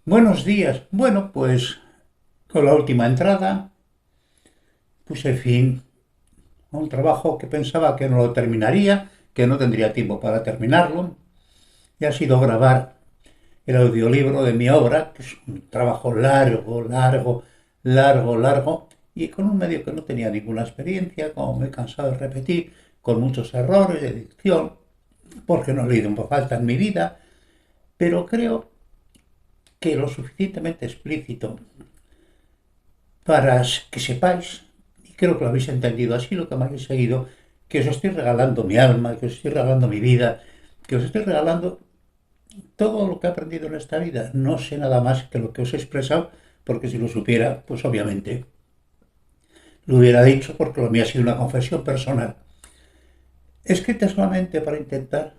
Buenos días. Bueno, pues con la última entrada puse fin a un trabajo que pensaba que no lo terminaría, que no tendría tiempo para terminarlo, y ha sido grabar el audiolibro de mi obra, que es un trabajo largo, largo, largo, largo, y con un medio que no tenía ninguna experiencia, como me he cansado de repetir, con muchos errores de dicción, porque no he leído en voz alta en mi vida, pero creo que lo suficientemente explícito para que sepáis, y creo que lo habéis entendido así, lo que me habéis seguido, que os estoy regalando mi alma, que os estoy regalando mi vida, que os estoy regalando todo lo que he aprendido en esta vida. No sé nada más que lo que os he expresado, porque si lo supiera, pues obviamente lo hubiera dicho, porque lo mío ha sido una confesión personal. Escrita solamente para intentar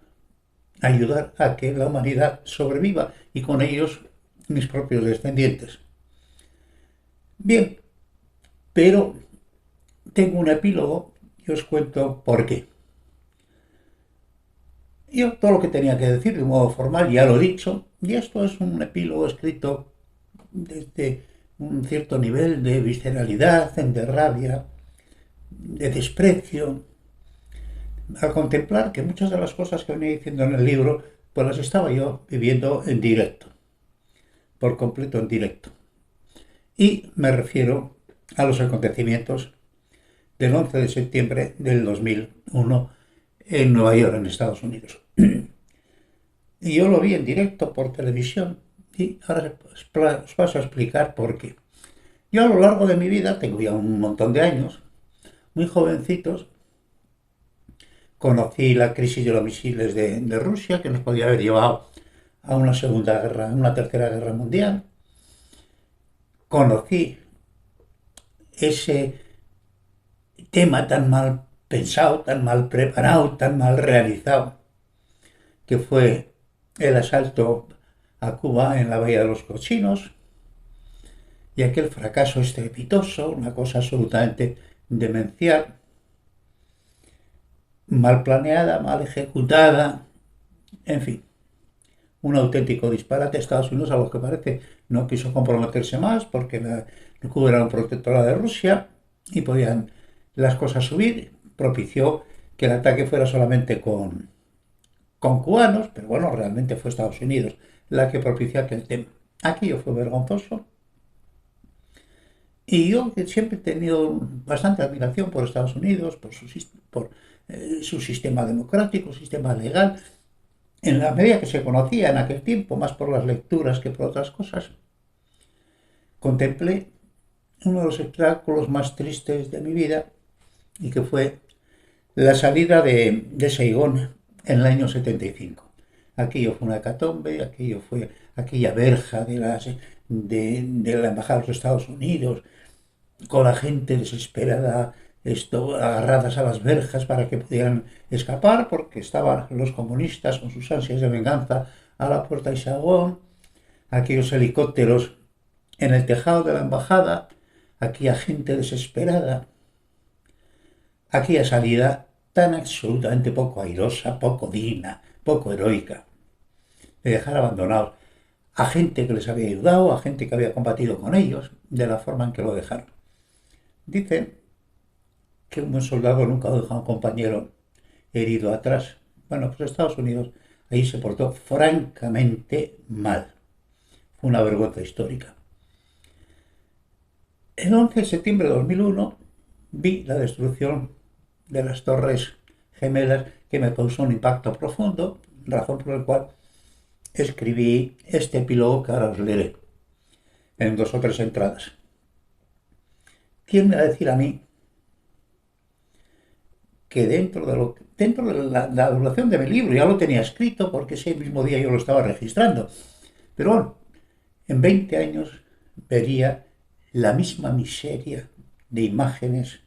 ayudar a que la humanidad sobreviva y con ellos mis propios descendientes. Bien, pero tengo un epílogo y os cuento por qué. Yo todo lo que tenía que decir de modo formal ya lo he dicho, y esto es un epílogo escrito desde un cierto nivel de visceralidad, de rabia, de desprecio, al contemplar que muchas de las cosas que venía diciendo en el libro, pues las estaba yo viviendo en directo, por completo en directo. Y me refiero a los acontecimientos del 11 de septiembre del 2001 en Nueva York, en Estados Unidos. Y yo lo vi en directo por televisión y ahora os paso a explicar por qué. Yo a lo largo de mi vida, tengo ya un montón de años, muy jovencitos, conocí la crisis de los misiles de Rusia, que nos podía haber llevado a una segunda guerra, a una tercera guerra mundial. Conocí ese tema tan mal pensado, tan mal preparado, tan mal realizado, que fue el asalto a Cuba en la Bahía de los Cochinos, y aquel fracaso estrepitoso, una cosa absolutamente demencial, mal planeada, mal ejecutada, en fin, un auténtico disparate. Estados Unidos, a lo que parece, no quiso comprometerse más porque Cuba era un protectorado de Rusia y podían las cosas subir, propició que el ataque fuera solamente con cubanos, pero bueno, realmente fue Estados Unidos la que propició aquel tema. Aquello fue vergonzoso. Y yo que siempre he tenido bastante admiración por Estados Unidos, por su sistema democrático, sistema legal, en la medida que se conocía en aquel tiempo, más por las lecturas que por otras cosas, contemplé uno de los espectáculos más tristes de mi vida y que fue la salida de Saigón en el año 75. Aquello fue una hecatombe, aquello fue aquella verja de la Embajada de los Estados Unidos, con la gente desesperada, agarradas a las verjas para que pudieran escapar, porque estaban los comunistas con sus ansias de venganza a la puerta de Sagón, aquellos helicópteros en el tejado de la embajada, aquella gente desesperada, aquella salida tan absolutamente poco airosa, poco digna, poco heroica, de dejar abandonados a gente que les había ayudado, a gente que había combatido con ellos, de la forma en que lo dejaron. Dicen que un buen soldado nunca deja a un compañero herido atrás. Bueno, pues Estados Unidos ahí se portó francamente mal. Fue una vergüenza histórica. El 11 de septiembre de 2001 vi la destrucción de las Torres Gemelas, que me causó un impacto profundo, razón por la cual escribí este epílogo que ahora os leeré en dos o tres entradas. ¿Quién me va a decir a mí que dentro de la duración de mi libro, ya lo tenía escrito porque ese mismo día yo lo estaba registrando, pero bueno, en 20 años vería la misma miseria de imágenes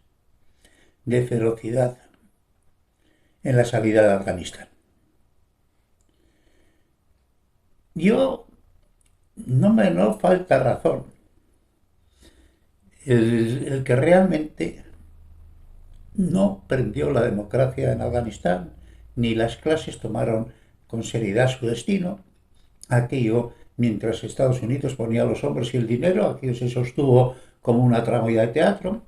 de ferocidad en la salida de Afganistán? Yo no falta razón el que realmente no prendió la democracia en Afganistán, ni las clases tomaron con seriedad su destino. Aquello mientras Estados Unidos ponía los hombres y el dinero, aquí se sostuvo como una tramoya de teatro,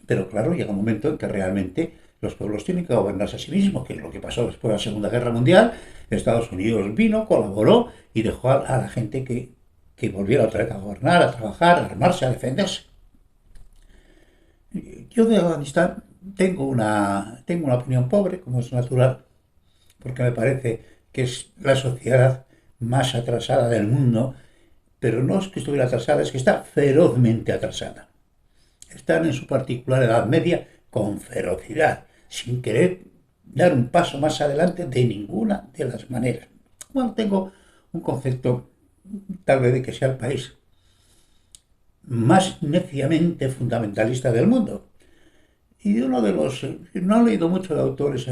pero claro, llega un momento en que realmente los pueblos tienen que gobernarse a sí mismos, que es lo que pasó después de la Segunda Guerra Mundial. Estados Unidos vino, colaboró y dejó a la gente que volviera otra vez a gobernar, a trabajar, a armarse, a defenderse. Yo de Afganistán tengo una opinión pobre, como es natural, porque me parece que es la sociedad más atrasada del mundo, pero no es que estuviera atrasada, es que está ferozmente atrasada. Están en su particular Edad Media con ferocidad, sin querer dar un paso más adelante de ninguna de las maneras. Bueno, tengo un concepto tal vez de que sea el país más neciamente fundamentalista del mundo. Y uno de los, no he leído mucho de autores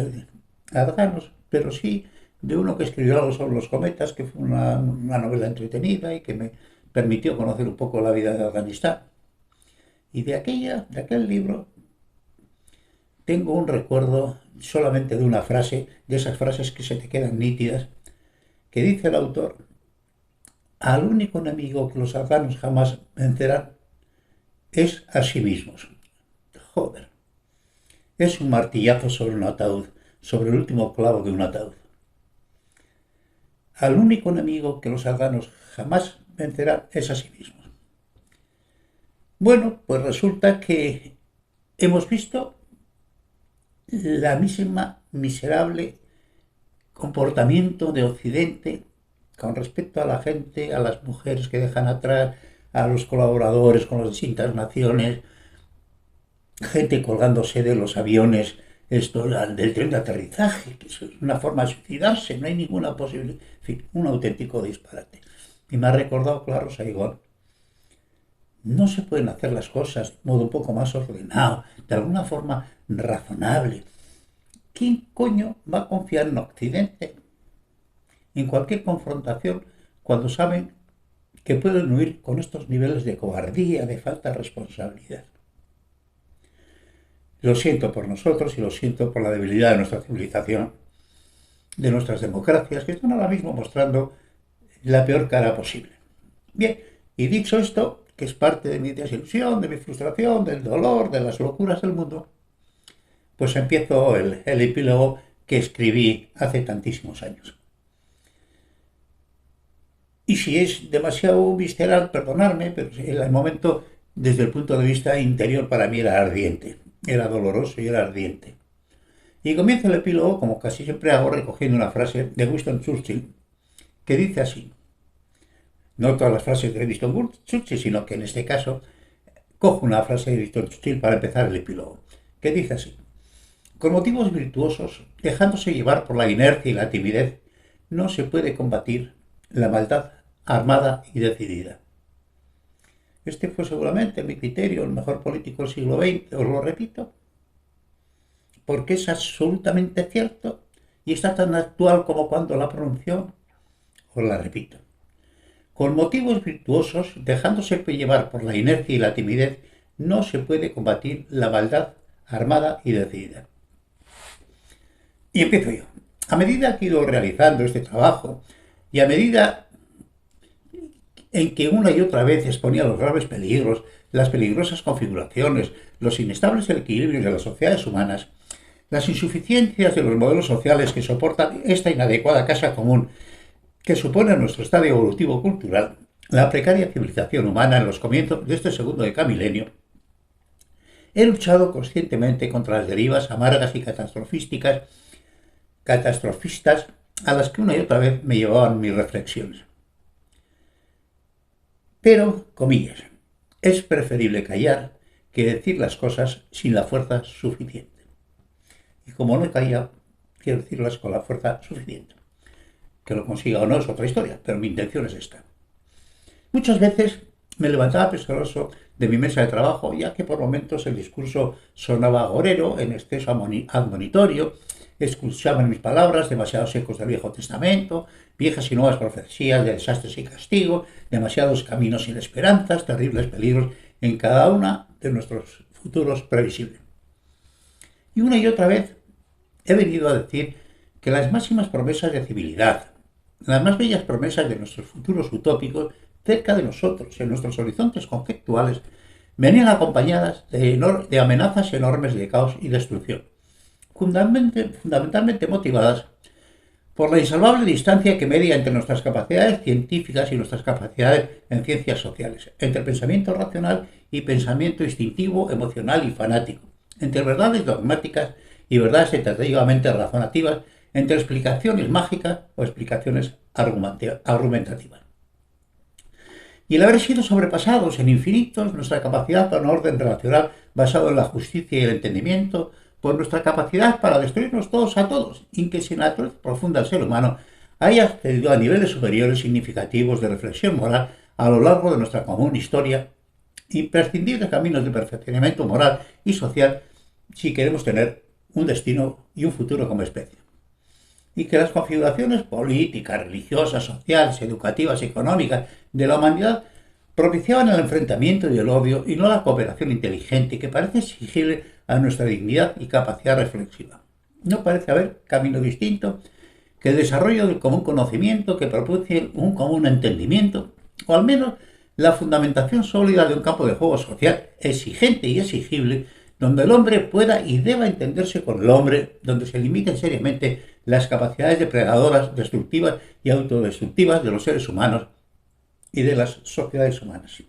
afganos, pero sí de uno que escribió algo sobre los cometas, que fue una novela entretenida y que me permitió conocer un poco la vida de Afganistán. Y de aquel libro tengo un recuerdo solamente de una frase, de esas frases que se te quedan nítidas, que dice el autor: al único enemigo que los afganos jamás vencerán es a sí mismos. Joder, es un martillazo sobre un ataúd, sobre el último clavo de un ataúd. Al único enemigo que los afganos jamás vencerán es a sí mismos. Bueno, pues resulta que hemos visto la misma miserable comportamiento de Occidente con respecto a la gente, a las mujeres que dejan atrás, a los colaboradores con las distintas naciones, gente colgándose de los aviones, esto del tren de aterrizaje, que es una forma de suicidarse, no hay ninguna posibilidad, en fin, un auténtico disparate. Y me ha recordado, claro, Saigón. No se pueden hacer las cosas de modo un poco más ordenado, de alguna forma razonable. ¿Quién coño va a confiar en Occidente en cualquier confrontación cuando saben que pueden huir con estos niveles de cobardía, de falta de responsabilidad? Lo siento por nosotros y lo siento por la debilidad de nuestra civilización, de nuestras democracias, que están ahora mismo mostrando la peor cara posible. Bien, y dicho esto, que es parte de mi desilusión, de mi frustración, del dolor, de las locuras del mundo, pues empiezo el epílogo que escribí hace tantísimos años. Y si es demasiado visceral, perdonadme, pero en el momento, desde el punto de vista interior, para mí era ardiente, era doloroso y era ardiente. Y comienzo el epílogo, como casi siempre hago, recogiendo una frase de Winston Churchill, que dice así. No todas las frases de Winston Churchill, sino que en este caso cojo una frase de Winston Churchill para empezar el epílogo, que dice así. Con motivos virtuosos, dejándose llevar por la inercia y la timidez, no se puede combatir la maldad armada y decidida. Este fue seguramente, en mi criterio, el mejor político del siglo XX, os lo repito, porque es absolutamente cierto y está tan actual como cuando la pronunció. Os la repito. Con motivos virtuosos, dejándose llevar por la inercia y la timidez, no se puede combatir la maldad armada y decidida. Y empiezo yo. A medida que he ido realizando este trabajo y a medida en que una y otra vez exponía los graves peligros, las peligrosas configuraciones, los inestables equilibrios de las sociedades humanas, las insuficiencias de los modelos sociales que soportan esta inadecuada casa común que supone nuestro estadio evolutivo cultural, la precaria civilización humana en los comienzos de este segundo decamilenio, he luchado conscientemente contra las derivas amargas y catastrofistas a las que una y otra vez me llevaban mis reflexiones. Pero, comillas, es preferible callar que decir las cosas sin la fuerza suficiente. Y como no he callado, quiero decirlas con la fuerza suficiente. Que lo consiga o no es otra historia, pero mi intención es esta. Muchas veces me levantaba pesaroso de mi mesa de trabajo, ya que por momentos el discurso sonaba agorero, en exceso admonitorio, escuchaban mis palabras demasiados ecos del Viejo Testamento, viejas y nuevas profecías de desastres y castigos, demasiados caminos sin esperanzas, terribles peligros en cada una de nuestros futuros previsibles. Y una y otra vez he venido a decir que las máximas promesas de civilidad, las más bellas promesas de nuestros futuros utópicos cerca de nosotros, en nuestros horizontes conceptuales, venían acompañadas de amenazas enormes de caos y destrucción, fundamentalmente motivadas por la insalvable distancia que media entre nuestras capacidades científicas y nuestras capacidades en ciencias sociales, entre pensamiento racional y pensamiento instintivo, emocional y fanático, entre verdades dogmáticas y verdades tentativamente razonativas, entre explicaciones mágicas o explicaciones argumentativas. Y el haber sido sobrepasados en infinitos nuestra capacidad para un orden relacional basado en la justicia y el entendimiento, por nuestra capacidad para destruirnos todos a todos, y que sin la naturaleza profunda del ser humano haya accedido a niveles superiores significativos de reflexión moral a lo largo de nuestra común historia, imprescindibles caminos de perfeccionamiento moral y social si queremos tener un destino y un futuro como especie. Y que las configuraciones políticas, religiosas, sociales, educativas y económicas de la humanidad propiciaban el enfrentamiento y el odio y no la cooperación inteligente que parece exigible a nuestra dignidad y capacidad reflexiva. No parece haber camino distinto que el desarrollo del común conocimiento que propicie un común entendimiento, o al menos la fundamentación sólida de un campo de juego social exigente y exigible, donde el hombre pueda y deba entenderse con el hombre, donde se limiten seriamente las capacidades depredadoras, destructivas y autodestructivas de los seres humanos y de las sociedades humanas.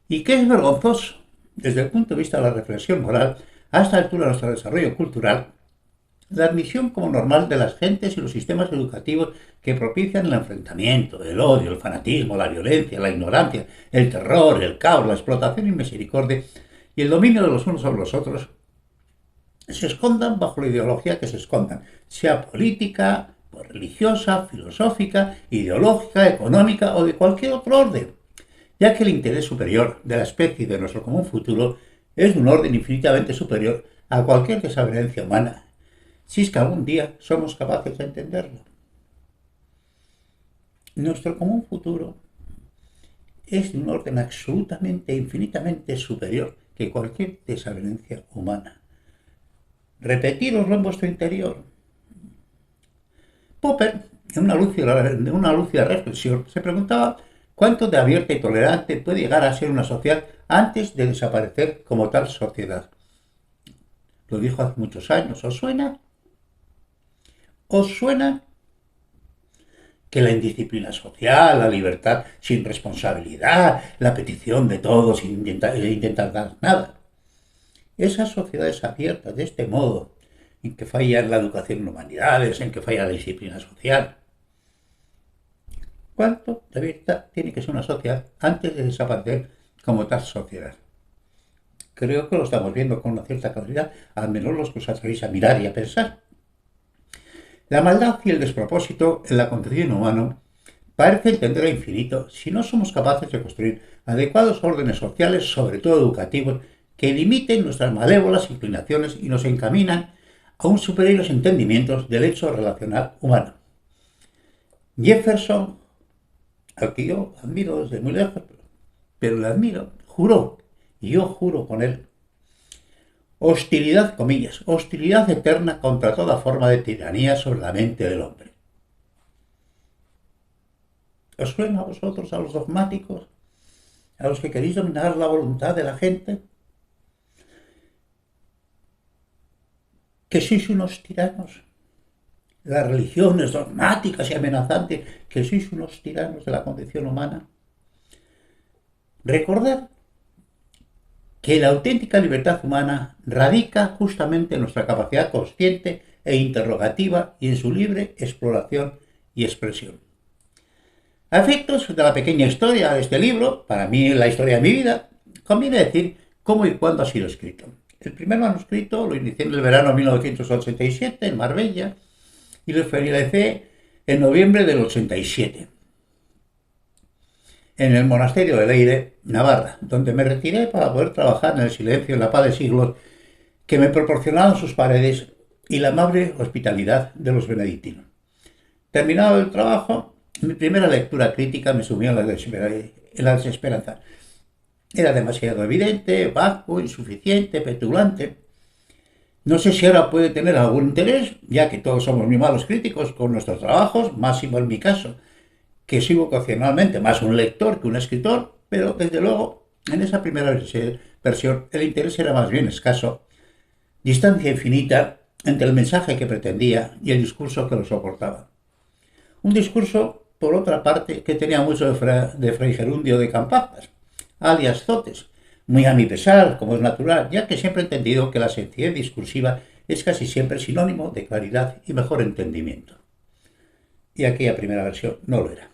Y qué es vergonzoso, desde el punto de vista de la reflexión moral, a esta altura de nuestro desarrollo cultural, la admisión como normal de las gentes y los sistemas educativos que propician el enfrentamiento, el odio, el fanatismo, la violencia, la ignorancia, el terror, el caos, la explotación y misericordia y el dominio de los unos sobre los otros, se escondan bajo la ideología que se escondan, sea política, religiosa, filosófica, ideológica, económica o de cualquier otro orden, ya que el interés superior de la especie y de nuestro común futuro es de un orden infinitamente superior a cualquier desavenencia humana, si es que algún día somos capaces de entenderlo. Nuestro común futuro es de un orden absolutamente, infinitamente superior que cualquier desavenencia humana. Repetiroslo en vuestro interior. Popper, en una lúcida reflexión, se preguntaba cuánto de abierta y tolerante puede llegar a ser una sociedad antes de desaparecer como tal sociedad. Lo dijo hace muchos años. ¿Os suena? ¿Os suena? Que la indisciplina social, la libertad sin responsabilidad, la petición de todos sin intentar dar nada. Esas sociedades abiertas de este modo, en que falla la educación en humanidades, en que falla la disciplina social. ¿Cuánto de abierta tiene que ser una sociedad antes de desaparecer como tal sociedad? Creo que lo estamos viendo con una cierta claridad, al menos los que os atrevéis a mirar y a pensar. La maldad y el despropósito en la concepción humana parece entender a infinito si no somos capaces de construir adecuados órdenes sociales, sobre todo educativos, que limiten nuestras malévolas inclinaciones y nos encaminan a un superiores entendimientos del hecho relacional humano. Jefferson, al que yo admiro desde muy lejos, pero le admiro, juró, y yo juro con él, hostilidad, comillas, hostilidad eterna contra toda forma de tiranía sobre la mente del hombre. ¿Os suena a vosotros, a los dogmáticos, a los que queréis dominar la voluntad de la gente? Que sois unos tiranos. Las religiones dogmáticas y amenazantes, que sois unos tiranos de la condición humana. Recordad que la auténtica libertad humana radica justamente en nuestra capacidad consciente e interrogativa y en su libre exploración y expresión. A efectos de la pequeña historia de este libro, para mí la historia de mi vida, conviene decir cómo y cuándo ha sido escrito. El primer manuscrito lo inicié en el verano de 1987 en Marbella y lo finalicé en noviembre del 87 en el monasterio de Leire, Navarra, donde me retiré para poder trabajar en el silencio y la paz de siglos que me proporcionaban sus paredes y la amable hospitalidad de los benedictinos. Terminado el trabajo, mi primera lectura crítica me sumió en la desesperanza. Era demasiado evidente, vacuo, insuficiente, petulante. No sé si ahora puede tener algún interés, ya que todos somos muy malos críticos con nuestros trabajos, máximo en mi caso, que soy vocacionalmente más un lector que un escritor, pero desde luego en esa primera versión el interés era más bien escaso, distancia infinita entre el mensaje que pretendía y el discurso que lo soportaba. Un discurso, por otra parte, que tenía mucho de Fray Gerundio de Campazas, alias Zotes, muy a mi pesar, como es natural, ya que siempre he entendido que la sencillez discursiva es casi siempre sinónimo de claridad y mejor entendimiento. Y aquella primera versión no lo era.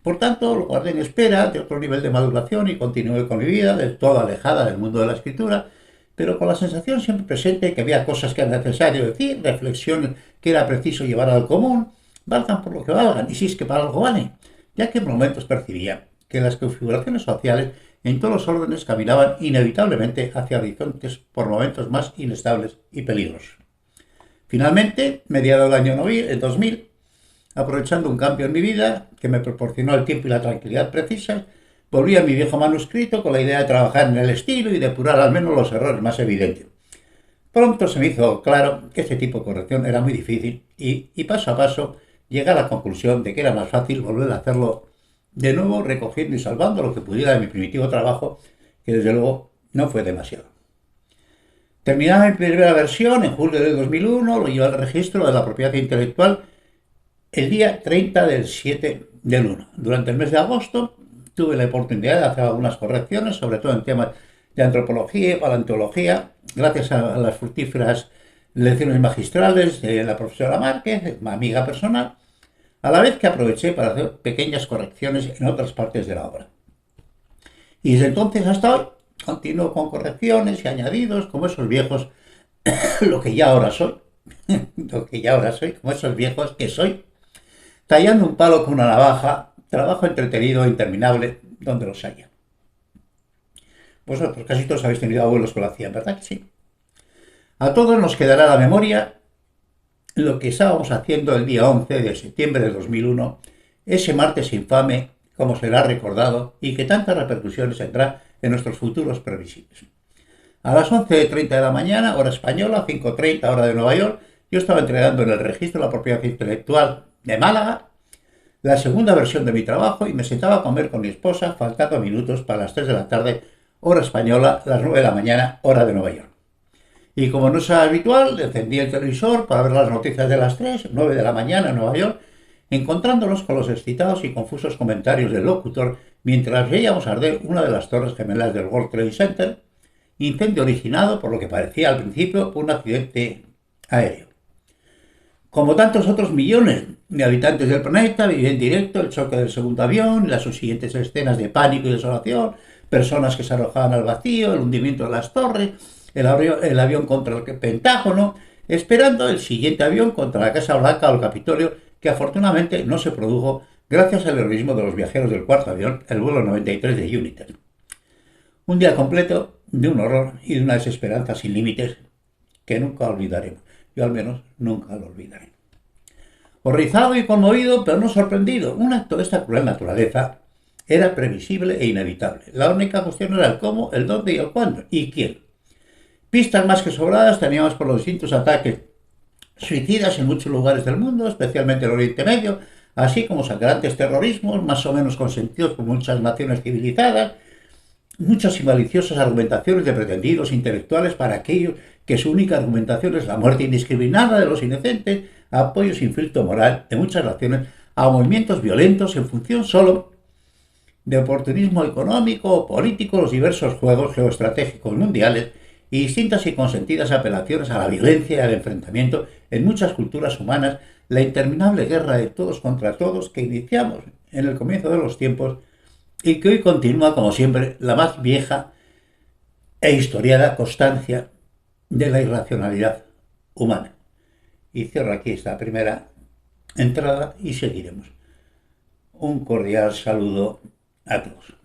Por tanto, lo guardé en espera de otro nivel de maduración y continué con mi vida, del todo alejada del mundo de la escritura, pero con la sensación siempre presente que había cosas que era necesario decir, reflexiones que era preciso llevar al común, valgan por lo que valgan, y si es que para algo valen, ya que en momentos percibía que las configuraciones sociales en todos los órdenes caminaban inevitablemente hacia horizontes por momentos más inestables y peligrosos. Finalmente, mediado el año 2000, aprovechando un cambio en mi vida que me proporcionó el tiempo y la tranquilidad precisas, volví a mi viejo manuscrito con la idea de trabajar en el estilo y depurar al menos los errores más evidentes. Pronto se me hizo claro que este tipo de corrección era muy difícil y paso a paso llegué a la conclusión de que era más fácil volver a hacerlo de nuevo, recogiendo y salvando lo que pudiera de mi primitivo trabajo, que desde luego no fue demasiado. Terminada mi primera versión en julio de 2001, lo llevé al registro de la propiedad intelectual el día 30 del 7 del 1. Durante el mes de agosto tuve la oportunidad de hacer algunas correcciones, sobre todo en temas de antropología y paleontología, gracias a las fructíferas lecciones magistrales de la profesora Márquez, mi amiga personal, a la vez que aproveché para hacer pequeñas correcciones en otras partes de la obra. Y desde entonces hasta hoy continúo con correcciones y añadidos como esos viejos, lo que ya ahora soy, como esos viejos que soy, tallando un palo con una navaja, trabajo entretenido e interminable donde los haya. Vosotros casi todos habéis tenido abuelos que lo hacían, ¿verdad que sí? A todos nos quedará la memoria lo que estábamos haciendo el día 11 de septiembre de 2001, ese martes infame, como será recordado, y que tantas repercusiones tendrá en nuestros futuros previsibles. A las 11:30 de la mañana, hora española, 5:30 hora de Nueva York, yo estaba entregando en el registro de la propiedad intelectual de Málaga la segunda versión de mi trabajo y me sentaba a comer con mi esposa, faltando minutos para las 3 de la tarde, hora española, las 9 de la mañana, hora de Nueva York. Y como no es habitual, encendí el televisor para ver las noticias de las 3, 9 de la mañana en Nueva York, encontrándonos con los excitados y confusos comentarios del locutor mientras veíamos arder una de las torres gemelas del World Trade Center, incendio originado por lo que parecía al principio un accidente aéreo. Como tantos otros millones de habitantes del planeta, viví en directo el choque del segundo avión, las subsiguientes escenas de pánico y desolación, personas que se arrojaban al vacío, el hundimiento de las torres, el avión contra el Pentágono, esperando el siguiente avión contra la Casa Blanca o el Capitolio, que afortunadamente no se produjo gracias al heroísmo de los viajeros del cuarto avión, el vuelo 93 de United. Un día completo de un horror y de una desesperanza sin límites que nunca olvidaremos. Yo al menos nunca lo olvidaré. Horrorizado y conmovido, pero no sorprendido, un acto de esta cruel naturaleza era previsible e inevitable. La única cuestión era el cómo, el dónde y el cuándo, y quién. Pistas más que sobradas teníamos por los distintos ataques suicidas en muchos lugares del mundo, especialmente en el Oriente Medio, así como sangrantes terrorismos, más o menos consentidos por muchas naciones civilizadas, muchas y maliciosas argumentaciones de pretendidos intelectuales para aquellos que su única argumentación es la muerte indiscriminada de los inocentes, apoyo sin filtro moral de muchas naciones a movimientos violentos en función solo de oportunismo económico o político, los diversos juegos geoestratégicos mundiales y distintas y consentidas apelaciones a la violencia y al enfrentamiento en muchas culturas humanas, la interminable guerra de todos contra todos que iniciamos en el comienzo de los tiempos y que hoy continúa, como siempre, la más vieja e historiada constancia de la irracionalidad humana. Y cierro aquí esta primera entrada y seguiremos. Un cordial saludo a todos.